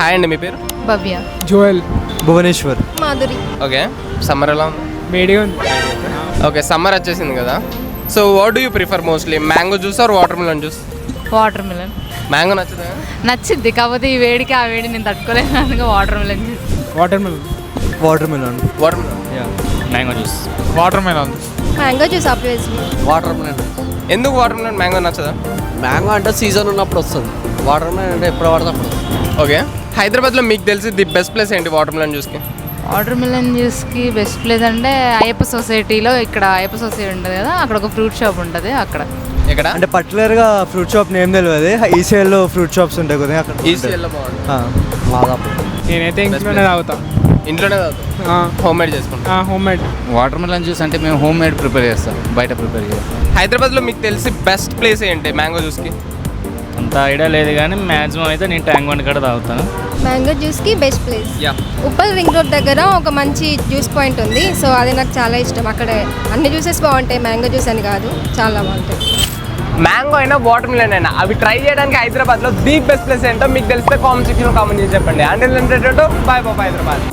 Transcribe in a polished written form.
Hi అండి, మీ పేరు? Bhavya. Joel. Bhuvaneshwar. Madhuri. Okay, summer ఎలా ఉంది? మీడియం. ఓకే, సమ్మర్ వచ్చేసింది కదా. So what do you prefer mostly, mango juice or watermelon juice? Watermelon mango నచ్చుదా? నచ్చింది, కాకపోతే ఈ వేడికి ఆ వేడి నేను తట్టుకోలేను, అందుకే watermelon juice. Watermelon. Watermelon. Watermelon. Mango juice. Watermelon. Mango juice obviously. Watermelon. ఎందుకు వాటర్ మిలన్, మ్యాంగో నచ్చదా? మ్యాంగో అంటే సీజన్ ఉన్నప్పుడు వస్తుంది, వాటర్ మిలన్ అంటే ఎప్పుడు పడితే అప్పుడు వస్తుంది. ఓకే, హైదరాబాద్లో మీకు తెలిసి ది బెస్ట్ ప్లేస్ ఏంటి వాటర్ మిలన్ జ్యూస్కి? వాటర్ మిలన్ జ్యూస్కి బెస్ట్ ప్లేస్ అంటే అయ్యప్ప సొసైటీలో, ఇక్కడ అయ్యప్ప సొసైటీ ఉంటుంది కదా, అక్కడ ఒక ఫ్రూట్ షాప్ ఉంటుంది అక్కడ. ఎక్కడ? అంటే పర్టికులర్గా ఫ్రూట్ షాప్ నేమ్ తెలియదు, ఈసీఎల్లో ఫ్రూట్ షాప్స్ ఉంటాయి కదా అక్కడ. ఈసీఎల్లో బాగుంటుంది. మాదాపూర్. నేనైతే ఇంట్లోనే తాగుతా. ఇంట్లోనే తాగుతాం, హోమ్ మేడ్ చేసుకుంటాం. Home made. Water melon juice అంటే మేము హోమ్ మేడ్ ప్రిపేర్ చేస్తాం, బయట ప్రిపేర్ చేస్తాం. హైదరాబాద్లో మీకు తెలిసి బెస్ట్ ప్లేస్ ఏంటి మ్యాంగో జ్యూస్కి? అంత ఐడియా లేదు కానీ మ్యాక్సిమం అయితే నేను ట్యాంక్ బండ్ కాడ తాగుతాను. మ్యాంగో జ్యూస్కి best place yeah, Uppal ring road దగ్గర ఒక మంచి జ్యూస్ పాయింట్ ఉంది. సో అది నాకు చాలా ఇష్టం. అక్కడ అన్ని జ్యూసెస్ బాగుంటాయి, మ్యాంగో జ్యూస్ అని కాదు, చాలా బాగుంటాయి. మ్యాంగో అయినా వాటర్ మిలన్ అయినా అవి ట్రై చేయడానికి హైదరాబాద్లో ది బెస్ట్ ప్లేస్ ఏంటో మీకు తెలిస్తే కామెంట్ సెక్షన్లో కామెంట్ చేసి చెప్పండి. And bye bye Hyderabad.